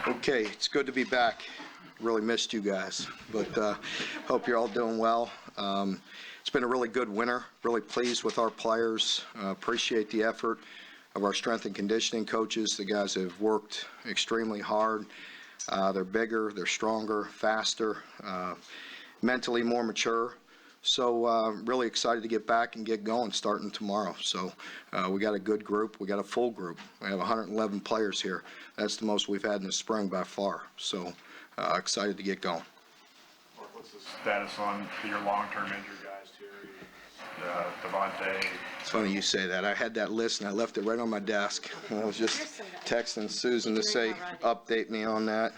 Okay, it's good to be back. Really missed you guys, but hope you're all doing well. It's been a really good winter. Really pleased with our players. Appreciate the effort of our strength and conditioning coaches. The guys have worked extremely hard. They're bigger, they're stronger, faster, mentally more mature. So really excited to get back and get going starting tomorrow. So we got a good group. We got a full group. We have 111 players here. That's the most we've had in the spring by far. So excited to get going. What's the status on your long-term injured guys, Terry, Devontae? It's funny you say that. I had that list and I left it right on my desk. I was just texting Susan to say, update me on that,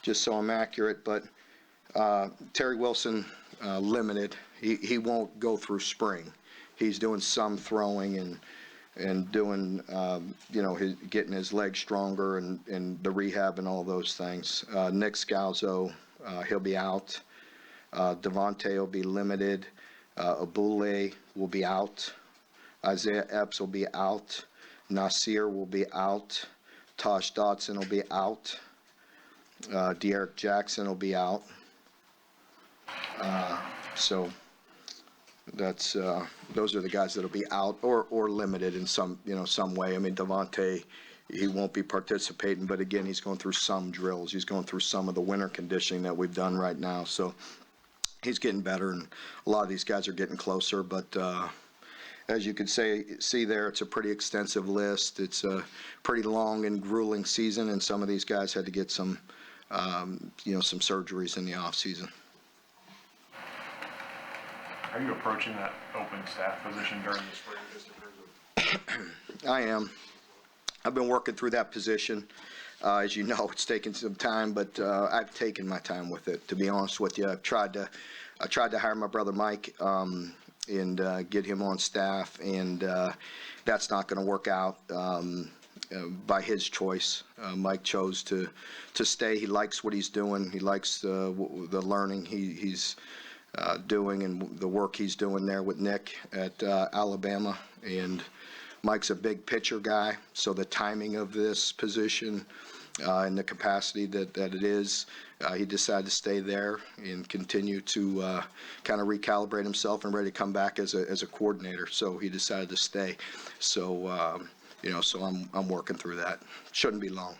just so I'm accurate. But Terry Wilson, limited. He won't go through spring. He's doing some throwing and doing, getting his legs stronger and the rehab and all those things. Nick Scalzo, he'll be out. Devontae will be limited. Abule will be out. Isaiah Epps will be out. Nasir will be out. Tosh Dotson will be out. De'Eric Jackson will be out. So that's those are the guys that'll be out or limited in some way. I mean, Devontae, he won't be participating, but again, he's going through some drills. He's going through some of the winter conditioning that we've done right now. So he's getting better, and a lot of these guys are getting closer. But as you can see there, it's a pretty extensive list. It's a pretty long and grueling season, and some of these guys had to get some some surgeries in the off season. How are you approaching that open staff position during the spring, just in terms of? I am. I've been working through that position. As you know, it's taken some time, but I've taken my time with it. To be honest with you, I tried to hire my brother Mike and get him on staff, and that's not going to work out by his choice. Mike chose to stay. He likes what he's doing. He likes the learning he's doing and the work he's doing there with Nick at Alabama. And Mike's a big pitcher guy, so the timing of this position and the capacity that it is, he decided to stay there and continue to kind of recalibrate himself and ready to come back as a coordinator. So he decided to stay. So so I'm working through that. Shouldn't be long.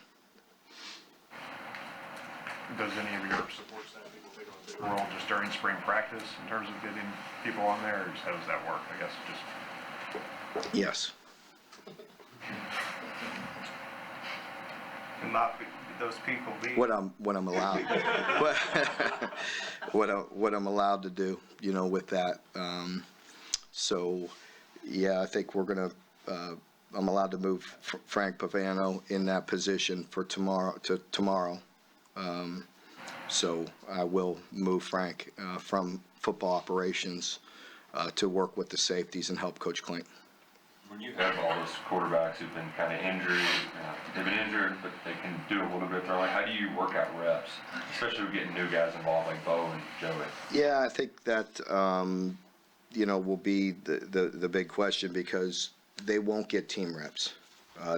Does any of your support staff people take on a big role just during spring practice in terms of getting people on there, or just how does that work? I guess just. Yes. And not those people be What I'm allowed, what I'm allowed to do, with that. So, yeah, I think we're gonna. I'm allowed to move Frank Pavano in that position for tomorrow. So I will move Frank from football operations to work with the safeties and help Coach Klink. When you have all those quarterbacks who've been kind of injured, they've been injured, but they can do a little bit. They're like, how do you work out reps, especially with getting new guys involved like Bo and Joey? Yeah, I think that will be the big question, because they won't get team reps.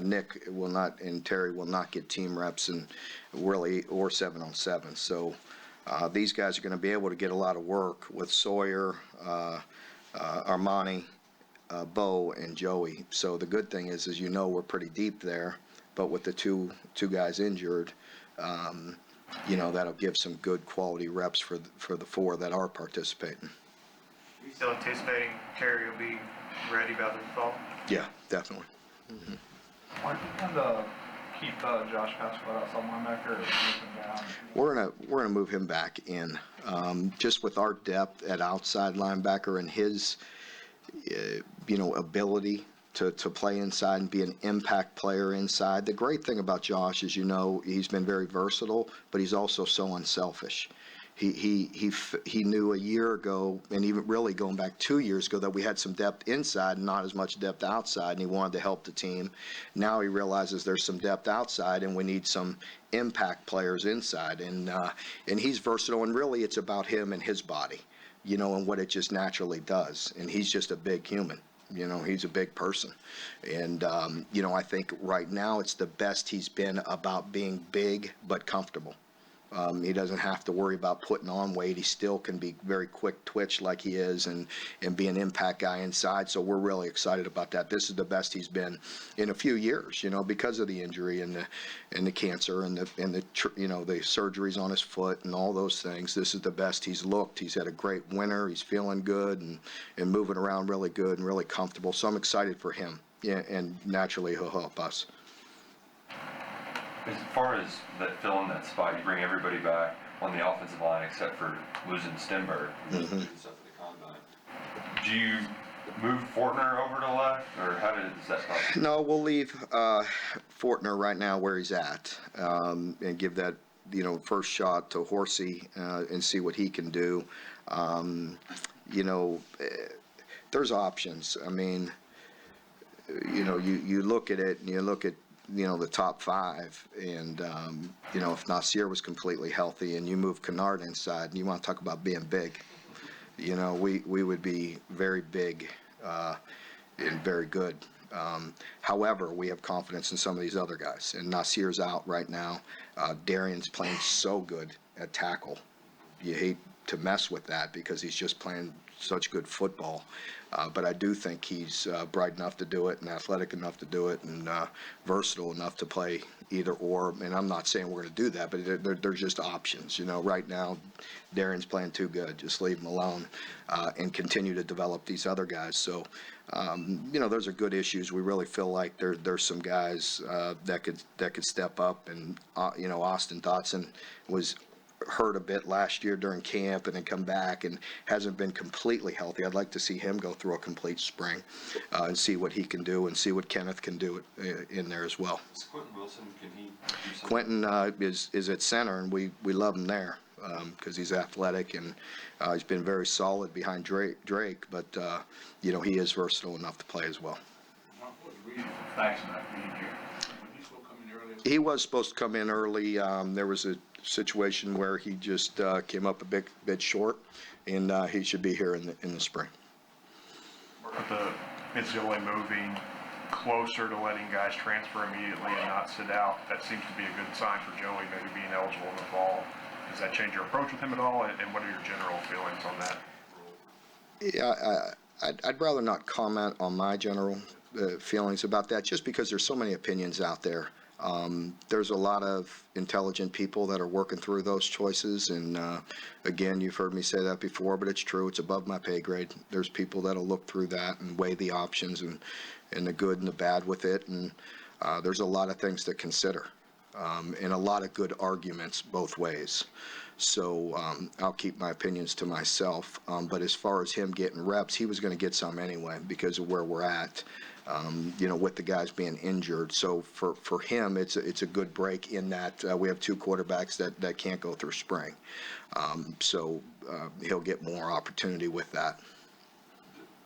Nick will not, and Terry will not get team reps, and really, or 7-on-7. So these guys are going to be able to get a lot of work with Sawyer, Armani, Bo, and Joey. So the good thing is, we're pretty deep there, but with the two guys injured, that'll give some good quality reps for the four that are participating. Are you still anticipating Terry will be ready by the fall? Yeah, definitely. Mm-hmm. Why do you want to keep Josh Pascal outside linebacker or move him down? We're gonna move him back in, just with our depth at outside linebacker and his ability to play inside and be an impact player inside. The great thing about Josh is, he's been very versatile, but he's also so unselfish. He knew a year ago, and even really going back 2 years ago, that we had some depth inside and not as much depth outside, and he wanted to help the team. Now he realizes there's some depth outside, and we need some impact players inside. And he's versatile, and really it's about him and his body, and what it just naturally does. And he's just a big human. You know, he's a big person. And, I think right now it's the best he's been about being big but comfortable. He doesn't have to worry about putting on weight. He still can be very quick twitch like he is and be an impact guy inside. So we're really excited about that. This is the best he's been in a few years, because of the injury and the cancer and the surgeries on his foot and all those things. This is the best he's looked. He's had a great winter. He's feeling good and moving around really good and really comfortable. So I'm excited for him. Yeah, and naturally he'll help us. As far as that filling that spot, you bring everybody back on the offensive line except for losing Stenberg. Mm-hmm. Stuff for the combine. Do you move Fortner over to left, or how does that process? No, we'll leave Fortner right now where he's at, and give that first shot to Horsey and see what he can do. There's options. I mean, you look at it and you look at the top five, and if Nasir was completely healthy and you move Kennard inside, and you want to talk about being big, we would be very big and very good. However, we have confidence in some of these other guys, and Nasir's out right now. Darian's playing so good at tackle. You hate to mess with that because he's just playing such good football. But I do think he's bright enough to do it and athletic enough to do it and versatile enough to play either or. And I'm not saying we're going to do that, but there's just options. Right now, Darian's playing too good. Just leave him alone and continue to develop these other guys. So, those are good issues. We really feel like there's some guys that could step up. And, Austin Dotson was hurt a bit last year during camp and then come back and hasn't been completely healthy. I'd like to see him go through a complete spring and see what he can do and see what Kenneth can do in there as well. Is Quentin Wilson, can he do something? Quentin is at center, and we love him there because he's athletic and he's been very solid behind Drake, but he is versatile enough to play as well. What was the reason for Faxon not being here? When he supposed to come in earlier? He was supposed to come in early. There was a situation where he just came up a bit short, and he should be here in the spring. With the NCAA moving closer to letting guys transfer immediately and not sit out, that seems to be a good sign for Joey maybe being eligible in the fall. Does that change your approach with him at all, and what are your general feelings on that? Yeah, I'd rather not comment on my general feelings about that, just because there's so many opinions out there. There's a lot of intelligent people that are working through those choices, and again, you've heard me say that before, but it's true. It's above my pay grade. There's people that'll look through that and weigh the options and the good and the bad with it, and there's a lot of things to consider, and a lot of good arguments both ways. So I'll keep my opinions to myself, but as far as him getting reps, he was going to get some anyway because of where we're at. With the guys being injured. So for him, it's a good break in that we have two quarterbacks that can't go through spring. So he'll get more opportunity with that.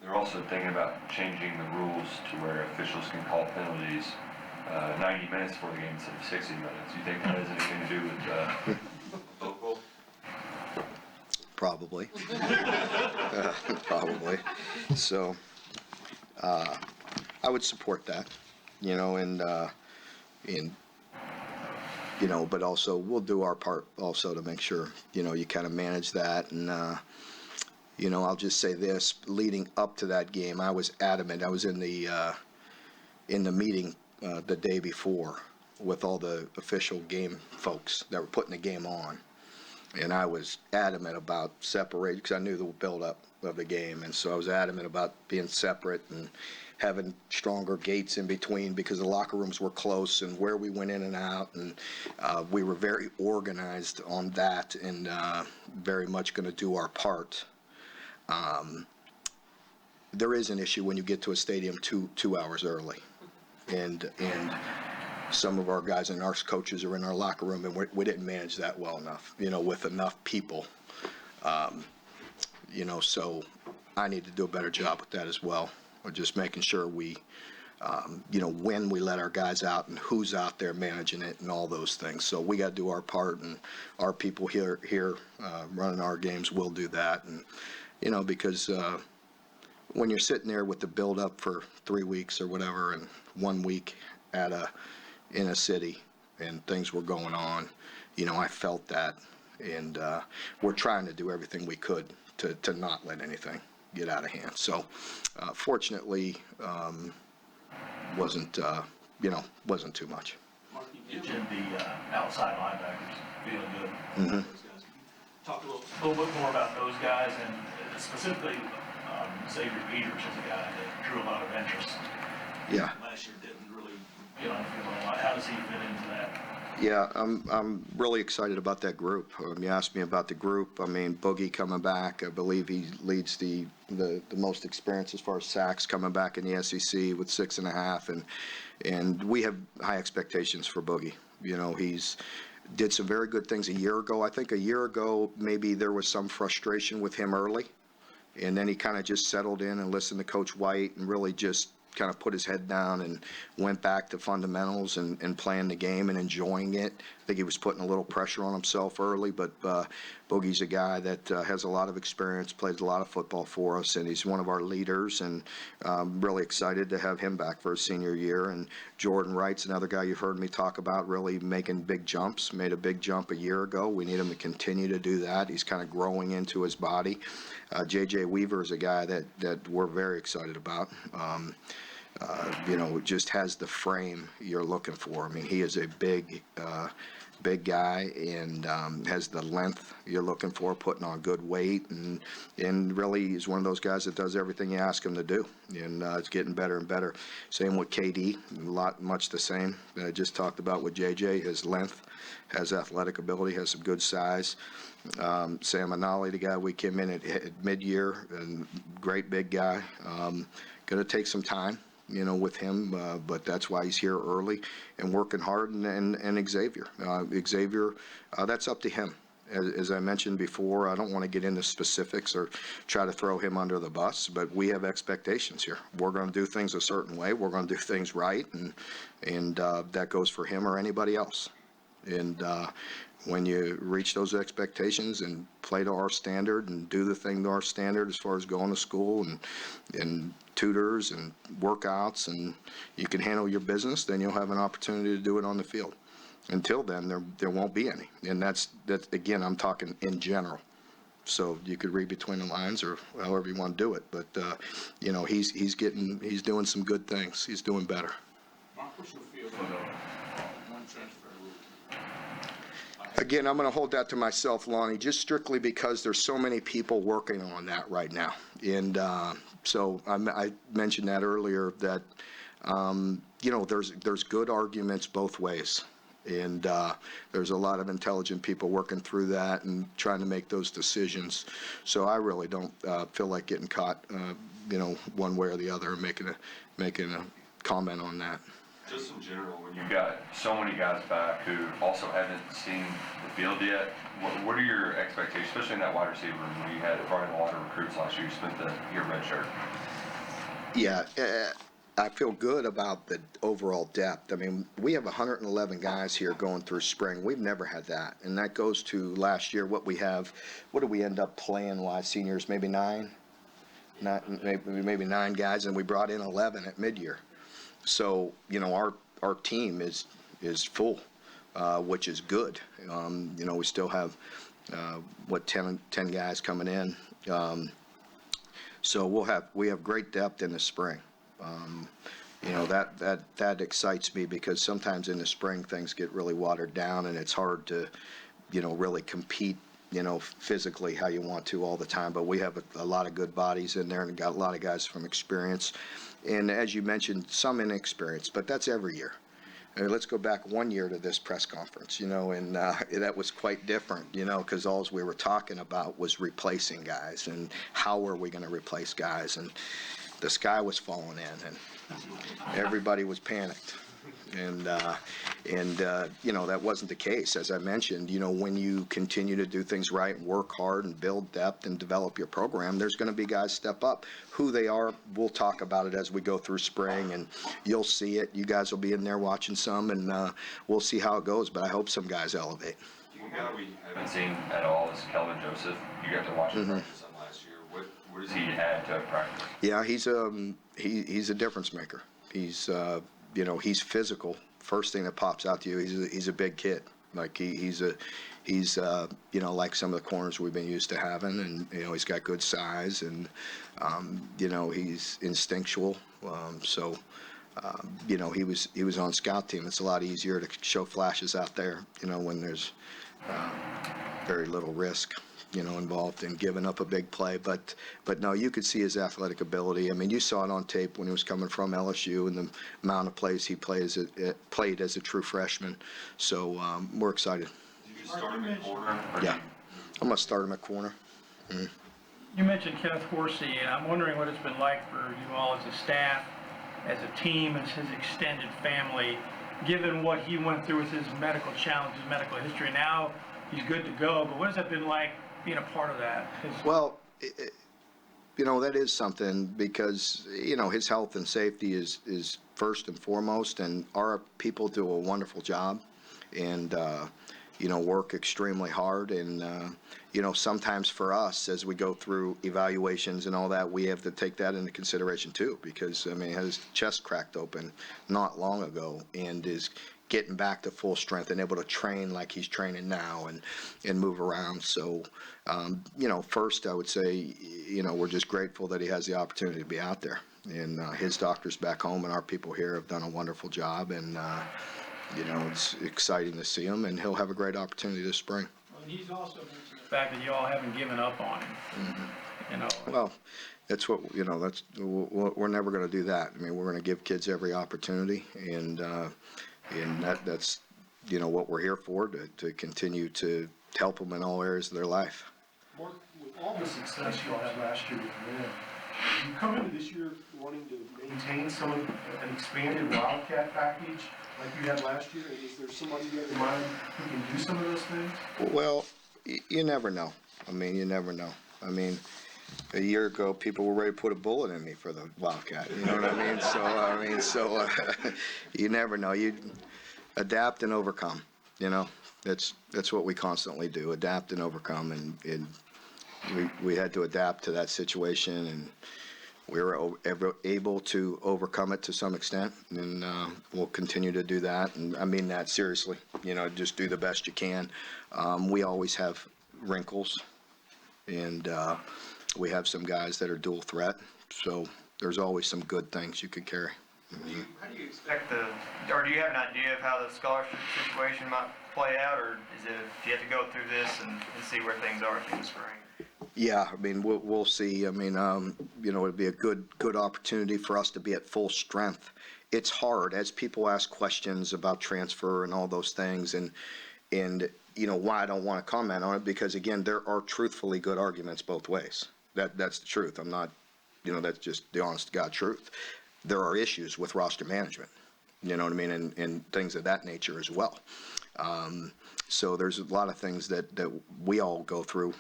They're also thinking about changing the rules to where officials can call penalties 90 minutes before the game instead of 60 minutes. Do you think that has anything to do with football? Probably. Probably. So I would support that, but also we'll do our part also to make sure, you kind of manage that. And, I'll just say this, leading up to that game, I was adamant. I was in the meeting the day before with all the official game folks that were putting the game on. And I was adamant about separating because I knew the buildup of the game. And so I was adamant about being separate and having stronger gates in between because the locker rooms were close and where we went in and out. And we were very organized on that and very much going to do our part. There is an issue when you get to a stadium 2 hours early. And some of our guys and our coaches are in our locker room, and we didn't manage that well enough, with enough people. So I need to do a better job with that as well. We're just making sure we, when we let our guys out and who's out there managing it and all those things. So we got to do our part, and our people here running our games will do that. And, because when you're sitting there with the build-up for 3 weeks or whatever, and 1 week in a city, and things were going on, I felt that, and we're trying to do everything we could to not let anything get out of hand. So, fortunately, wasn't too much. Mark, you Mentioned the outside linebackers feeling good. Mm-hmm. those guys. Talk a A little bit more about those guys, and specifically Xavier Peters is a guy that drew a lot of interest. Yeah. last year didn't really. You know, a lot. How does he fit into that? Yeah, I'm really excited about that group. You asked me about the group. I mean, Boogie coming back, I believe he leads the most experience as far as sacks coming back in the SEC with 6.5, and we have high expectations for Boogie. He's did some very good things a year ago. I think a year ago, maybe there was some frustration with him early, and then he kind of just settled in and listened to Coach White and really just kind of put his head down and went back to fundamentals and playing the game and enjoying it. I think he was putting a little pressure on himself early, but Boogie's a guy that has a lot of experience, plays a lot of football for us, and he's one of our leaders, and really excited to have him back for his senior year. And Jordan Wright's another guy you've heard me talk about, really making big jumps, made a big jump a year ago. We need him to continue to do that. He's kind of growing into his body. J.J. Weaver is a guy that we're very excited about. Just has the frame you're looking for. I mean, he is a big guy, and has the length you're looking for, putting on good weight, and really he's one of those guys that does everything you ask him to do, and it's getting better and better. Same with KD, much the same that I just talked about with JJ. His length, has athletic ability, has some good size. Sam Anali, the guy we came in at mid-year, and great big guy. Going to take some time, with him, but that's why he's here early and working hard. And Xavier, that's up to him. As I mentioned before, I don't want to get into specifics or try to throw him under the bus, but we have expectations here. We're going to do things a certain way. We're going to do things right, and that goes for him or anybody else. And when you reach those expectations and play to our standard and do the thing to our standard as far as going to school and tutors and workouts, and you can handle your business, then you'll have an opportunity to do it on the field. Until then, there won't be any. And that's again, I'm talking in general. So you could read between the lines or however you want to do it. But, he's doing some good things. He's doing better. Mark, what's your feel for the non-transfer rule? Again, I'm going to hold that to myself, Lonnie, just strictly because there's so many people working on that right now. And so I mentioned that earlier, that, there's good arguments both ways. And there's a lot of intelligent people working through that and trying to make those decisions. So I really don't feel like getting caught, one way or the other, and making a comment on that. Just in general, when you've got so many guys back who also haven't seen the field yet, what are your expectations, especially in that wide receiver room when you had probably a lot of recruits last year, you spent your red shirt? Yeah, I feel good about the overall depth. I mean, we have 111 guys here going through spring. We've never had that. And that goes to last year, what did we end up playing last seniors? Maybe nine? Maybe 9 guys, and we brought in 11 at mid-year. So, our team is full, which is good. We still have, 10 guys coming in. So we have great depth in the spring. That excites me, because sometimes in the spring things get really watered down, and it's hard to, really compete, physically how you want to all the time. But we have a lot of good bodies in there, and got a lot of guys from experience. And as you mentioned, some inexperience, but that's every year. Let's go back 1 year to this press conference, and that was quite different, because all we were talking about was replacing guys, and how are we going to replace guys, and the sky was falling in, and everybody was panicked. And that wasn't the case. As I mentioned, when you continue to do things right and work hard and build depth and develop your program, there's going to be guys step up. Who they are, we'll talk about it as we go through spring, and you'll see it. You guys will be in there watching some, and we'll see how it goes, but I hope some guys elevate. One guy we haven't seen at all is Kelvin Joseph. You got to watch him practice some last year. What What does he add to practice? Yeah, he's a difference maker. He's he's physical. First thing that pops out to you, he's a big kid. Like he's like some of the corners we've been used to having, and he's got good size, and he's instinctual. He was on scout team. It's a lot easier to show flashes out there, when there's very little risk, involved in giving up a big play. But no, you could see his athletic ability. I mean, you saw it on tape when he was coming from LSU and the amount of plays he played as a true freshman. So we're excited. You just start him at corner? Yeah, I'm gonna start him at corner. You mentioned Kenneth Horsey, and I'm wondering what it's been like for you all as a staff, as a team, as his extended family, given what he went through with his medical challenges, medical history. Now he's good to go, but what has that been like being a part of that? Well, that is something, because, his health and safety is first and foremost, and our people do a wonderful job and, work extremely hard. And, sometimes for us, as we go through evaluations and all that, we have to take that into consideration too, because, his chest cracked open not long ago and is getting back to full strength and able to train like he's training now and move around. So, first I would say, we're just grateful that he has the opportunity to be out there. And his doctors back home and our people here have done a wonderful job. And, it's exciting to see him, and he'll have a great opportunity this spring. And he's also mentioned the fact that you all haven't given up on him. Well, that's what, we're never going to do that. We're going to give kids every opportunity, and that's, what we're here for, to continue to help them in all areas of their life. Mark, with all the success you all had last year with the men, you come into this year wanting to maintain some of an expanded Wildcat package like you had last year? And is there somebody you have in mind who can do some of those things? Well, you never know. You never know. A year ago, people were ready to put a bullet in me for the Wildcat. You know what I mean? So, you never know. You adapt and overcome. That's what we constantly do: adapt and overcome. And we had to adapt to that situation, and we were able to overcome it to some extent, and we'll continue to do that. And I mean that seriously. Just do the best you can. We always have wrinkles, and we have some guys that are dual threat, so there's always some good things you could carry. How do you expect or do you have an idea of how the scholarship situation might play out, or do you have to go through this and see where things are through the spring? Yeah, we'll see. It'd be a good opportunity for us to be at full strength. It's hard as people ask questions about transfer and all those things, and why I don't want to comment on it, because again, there are truthfully good arguments both ways. That's the truth. I'm not, that's just the honest to God truth. There are issues with roster management, and things of that nature as well. So there's a lot of things that we all go through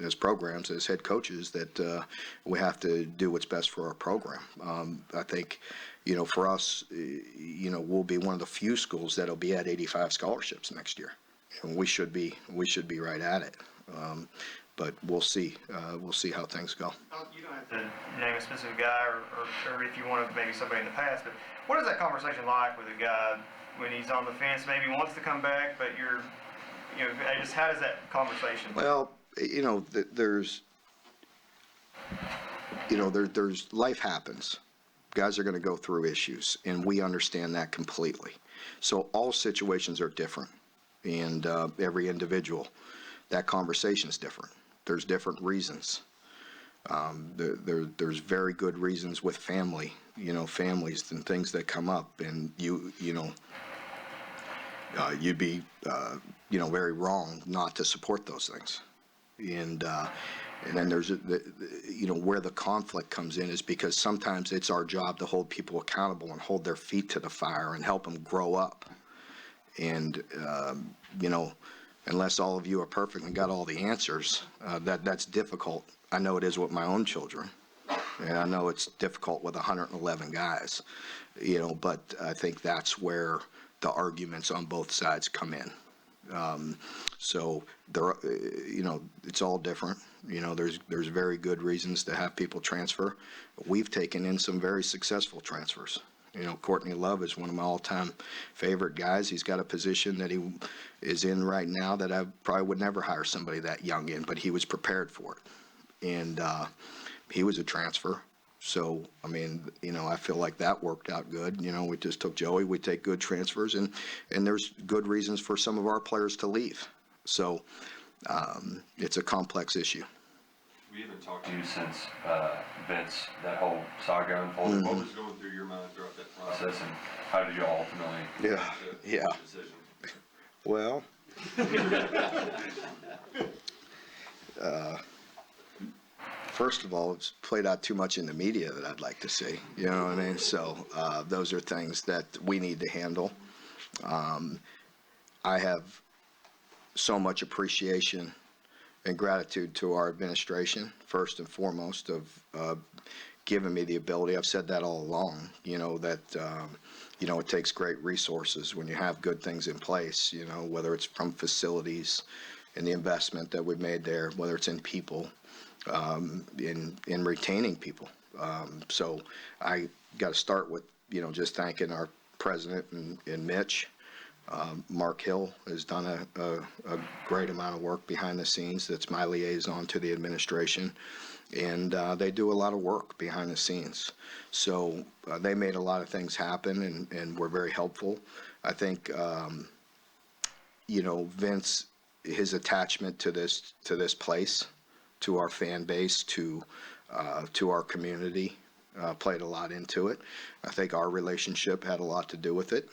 as programs, as head coaches, that we have to do what's best for our program. I think, for us, we'll be one of the few schools that'll be at 85 scholarships next year, and we should be right at it. But we'll see. We'll see how things go. You don't have to name a specific guy, or if you want to, maybe somebody in the past, but what is that conversation like with a guy when he's on the fence, maybe wants to come back, but just how does that conversation? Well, there's life happens. Guys are going to go through issues, and we understand that completely. So all situations are different, and every individual, that conversation is different. There's different reasons. There's very good reasons with family, families and things that come up, and you'd be, very wrong not to support those things. And then there's, where the conflict comes in is because sometimes it's our job to hold people accountable and hold their feet to the fire and help them grow up. And, unless all of you are perfect and got all the answers, that's difficult. I know it is with my own children, and I know it's difficult with 111 guys, but I think that's where the arguments on both sides come in. So there, it's all different. There's very good reasons to have people transfer. We've taken in some very successful transfers. Courtney Love is one of my all-time favorite guys. He's got a position that he is in right now that I probably would never hire somebody that young in, but he was prepared for it. And he was a transfer. So, I feel like that worked out good. We just took Joey. We take good transfers, and there's good reasons for some of our players to leave. So, it's a complex issue. We haven't talked to you since, Vince, that whole saga unfolded. What was going through your mind throughout that process, and how did you all ultimately Yeah, come to yeah. that decision? Well, first of all, it's played out too much in the media that I'd like to see. You know what I mean? So those are things that we need to handle. I have so much appreciation and gratitude to our administration, first and foremost, of giving me the ability. I've said that all along, that, it takes great resources when you have good things in place, whether it's from facilities and the investment that we've made there, whether it's in people, in retaining people. So I got to start with, just thanking our president and Mitch. Mark Hill has done a great amount of work behind the scenes. That's my liaison to the administration. And they do a lot of work behind the scenes. So they made a lot of things happen and were very helpful. I think, Vince, his attachment to this place, to our fan base, to our community, played a lot into it. I think our relationship had a lot to do with it.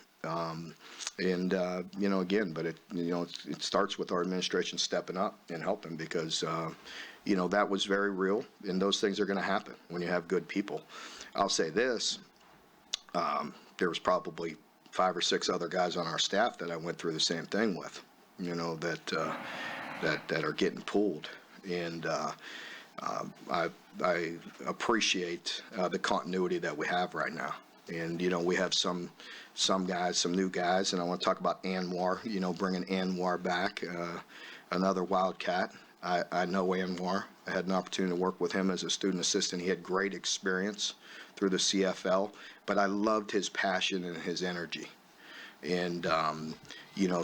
Again, but it starts with our administration stepping up and helping because, that was very real, and those things are going to happen when you have good people. I'll say this, there was probably 5 or 6 other guys on our staff that I went through the same thing with, that are getting pulled. And I appreciate the continuity that we have right now. And, we have some guys, some new guys, and I want to talk about Anwar, bringing Anwar back, another Wildcat. I know Anwar. I had an opportunity to work with him as a student assistant. He had great experience through the CFL, but I loved his passion and his energy. And,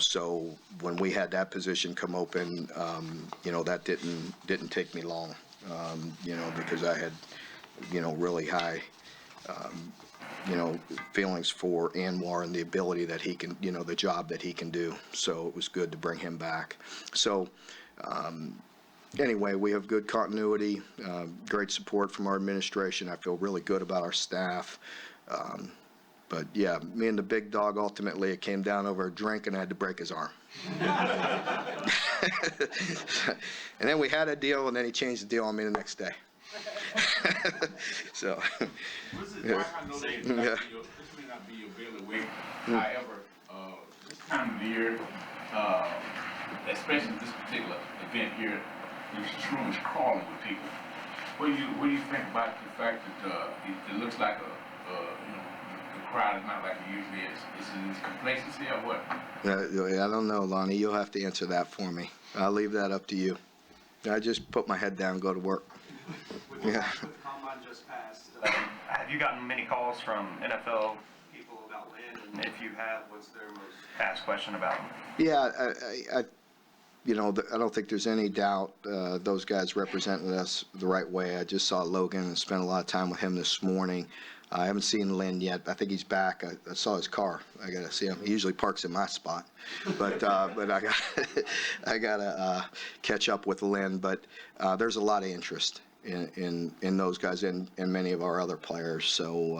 so when we had that position come open, that didn't take me long, because I had, really high, feelings for Anwar and the ability that he can, the job that he can do. So it was good to bring him back. So, anyway, we have good continuity, great support from our administration. I feel really good about our staff. But yeah, me and the big dog, ultimately, it came down over a drink and I had to break his arm. And then we had a deal, and then he changed the deal on me the next day. So. I know this may not be your bailiwick, however, this time of the year, especially this particular event here, this room is crawling with people. What do you think about the fact that it looks like the crowd is not like it usually is? Is it complacency or what? I don't know, Lonnie. You'll have to answer that for me. I'll leave that up to you. I just put my head down and go to work. Yeah. With the combine just passed, have you gotten many calls from NFL people about Lynn? And if you have, what's their most asked question about him? Yeah, I don't think there's any doubt those guys represented us the right way. I just saw Logan and spent a lot of time with him this morning. I haven't seen Lynn yet. I think he's back. I saw his car. I gotta see him. He usually parks in my spot, but I gotta catch up with Lynn. But there's a lot of interest in those guys and many of our other players. So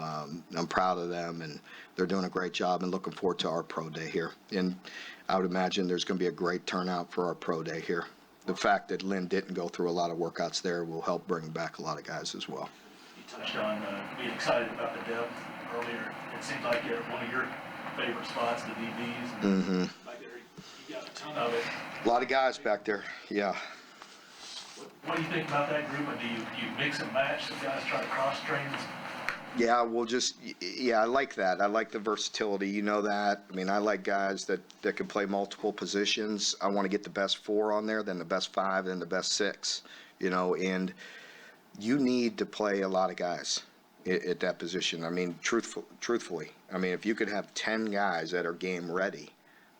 I'm proud of them, and they're doing a great job. And looking forward to our pro day here. And I would imagine there's going to be a great turnout for our pro day here. The fact that Lynn didn't go through a lot of workouts there will help bring back a lot of guys as well. You touched on being excited about the depth earlier. It seems like you're one of your favorite spots, the DBs. And like you got a ton of it. A lot of guys back there, yeah. What do you think about that group? And do you mix and match? Some guys try to cross train Yeah, yeah, I like that. I like the versatility. You know that. I mean, I like guys that can play multiple positions. I want to get the best 4 on there, then the best 5, then the best 6. And you need to play a lot of guys at that position. I mean, truthfully, I mean, if you could have 10 guys that are game ready,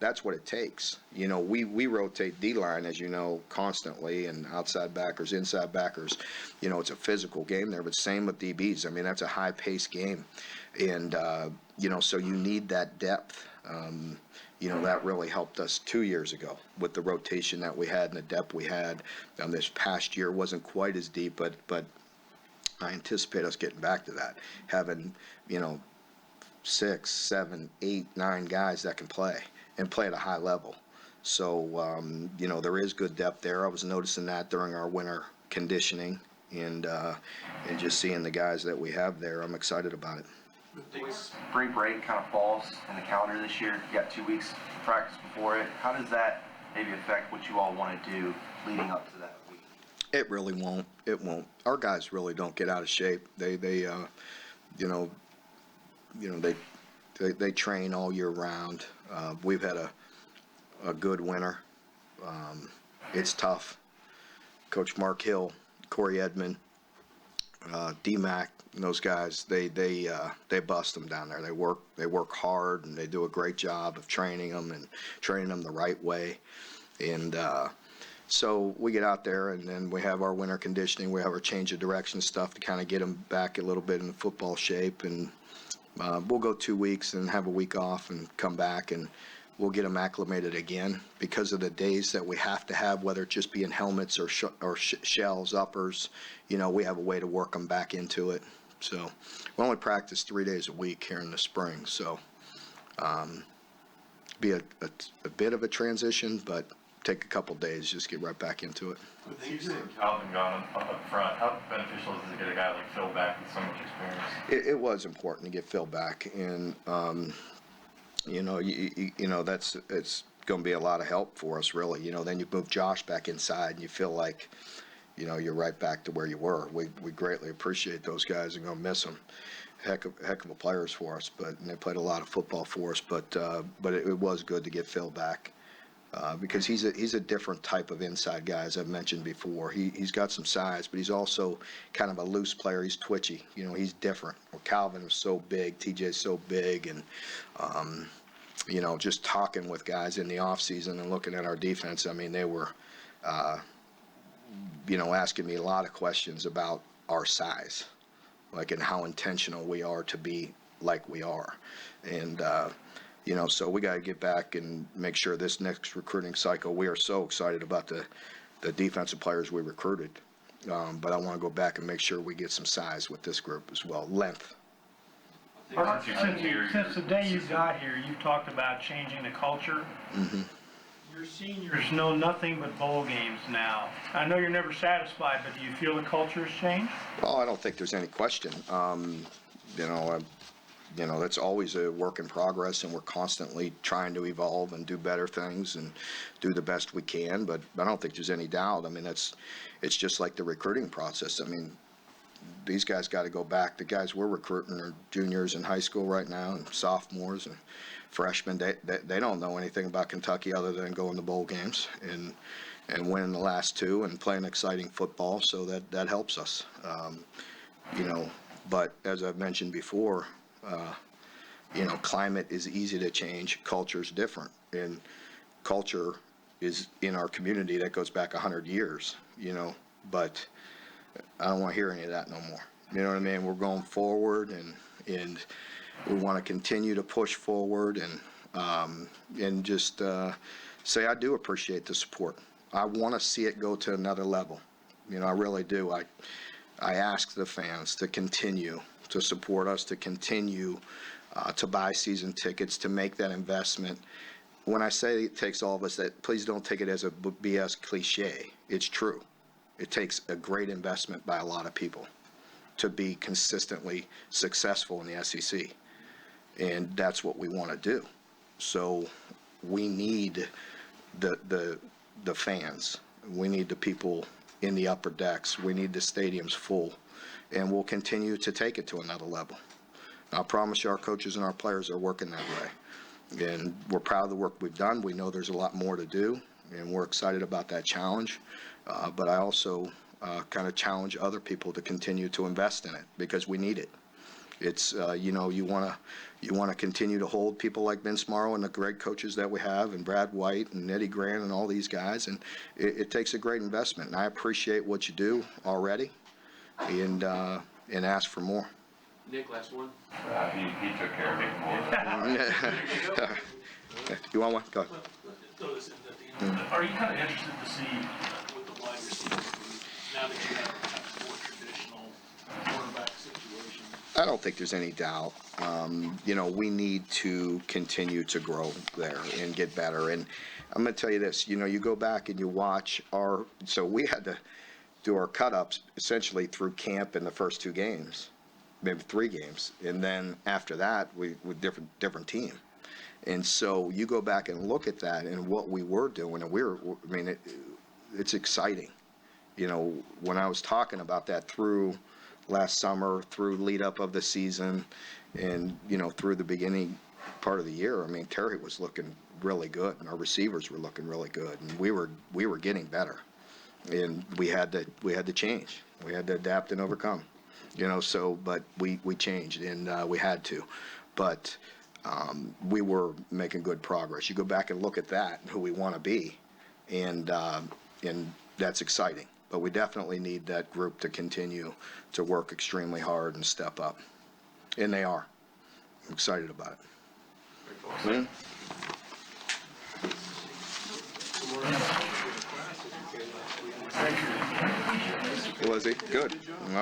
that's what it takes. We rotate D-line, as you know, constantly, and outside backers, inside backers. It's a physical game there, but same with DBs. I mean, that's a high-paced game. And, so you need that depth. That really helped us 2 years ago with the rotation that we had and the depth we had. This past year wasn't quite as deep, but I anticipate us getting back to that, having, 6, 7, 8, 9 guys that can play and play at a high level. So, there is good depth there. I was noticing that during our winter conditioning and just seeing the guys that we have there, I'm excited about it. Spring break kind of falls in the calendar this year. You got 2 weeks practice before it. How does that maybe affect what you all want to do leading up to that week? It really won't. It won't. Our guys really don't get out of shape. They train all year round. We've had a good winter. It's tough. Coach Mark Hill, Corey Edmond, D-Mac, those guys, they bust them down there. They work hard, and they do a great job of training them the right way. And so we get out there, and then we have our winter conditioning. We have our change of direction stuff to kind of get them back a little bit in football shape. And we'll go 2 weeks and have a week off and come back, and we'll get them acclimated again because of the days that we have to have, whether it just be in helmets or shells, uppers. We have a way to work them back into it. So we only practice 3 days a week here in the spring. So be a bit of a transition, but take a couple days, just get right back into it. With Hughes and Calvin gone up front, how beneficial is it to get a guy like Phil back with so much experience? It was important to get Phil back, and it's going to be a lot of help for us, really. Then you move Josh back inside, and you feel like, you're right back to where you were. We greatly appreciate those guys and going to miss them. Heck of players for us, and they played a lot of football for us. But it was good to get Phil back. Because he's a different type of inside guy, as I've mentioned before. He's got some size, but he's also kind of a loose player. He's twitchy. He's different. Well, Calvin was so big, TJ's so big, and just talking with guys in the off season and looking at our defense. I mean, they were, asking me a lot of questions about our size, and how intentional we are to be like we are, and. So we got to get back and make sure this next recruiting cycle, we are so excited about the defensive players we recruited. But I want to go back and make sure we get some size with this group as well, length. Since the day you got here, you've talked about changing the culture. Mm-hmm. Your seniors know nothing but bowl games now. I know you're never satisfied, but do you feel the culture has changed? Well, I don't think there's any question. That's always a work in progress, and we're constantly trying to evolve and do better things and do the best we can. But I don't think there's any doubt. I mean, it's just like the recruiting process. I mean, these guys got to go back. The guys we're recruiting are juniors in high school right now, and sophomores and freshmen. They don't know anything about Kentucky other than going to bowl games and winning the last 2 and playing exciting football. So that helps us. But as I've mentioned before. Climate is easy to change. Culture's different, and culture is in our community that goes back 100 years. But I don't want to hear any of that no more. You know what I mean? We're going forward, and we want to continue to push forward, and just say I do appreciate the support. I want to see it go to another level. I really do. I ask the fans to continue to support us, to continue to buy season tickets, to make that investment. When I say it takes all of us, that please don't take it as a BS cliche. It's true. It takes a great investment by a lot of people to be consistently successful in the SEC, and that's what we want to do. So we need the fans. We need the people in the upper decks. We need the stadiums full. and we'll continue to take it to another level. I promise you, our coaches and our players are working that way. And we're proud of the work we've done. We know there's a lot more to do, and we're excited about that challenge. But I also kind of challenge other people to continue to invest in it, because we need it. It's, you know, you want to continue to hold people like Vince Morrow and the great coaches that we have, and Brad White and Eddie Grant and all these guys, and it takes a great investment. And I appreciate what you do already, and ask for more. Nick, last one. He took care of it more. You want one? Go ahead. Throw this in at the end. Are you kind of interested to see with the wide receivers, now that you have a more traditional quarterback situation? I don't think there's any doubt. You know, we need to continue to grow there and get better. And I'm going to tell you this, you know, you go back and you watch so we had to do our cut-ups essentially through camp in the first 2 games, maybe 3 games. And then after that, we different team. And so you go back and look at that and what we were doing, and it's exciting. You know, when I was talking about that through last summer, through lead up of the season, and, you know, through the beginning part of the year, I mean, Terry was looking really good, and our receivers were looking really good, and we were getting better. And we had to change. We had to adapt and overcome. You know, so, but we changed, and we had to. But we were making good progress. You go back and look at that, who we want to be, and that's exciting. But we definitely need that group to continue to work extremely hard and step up. And they are. I'm excited about it. Was he? Good.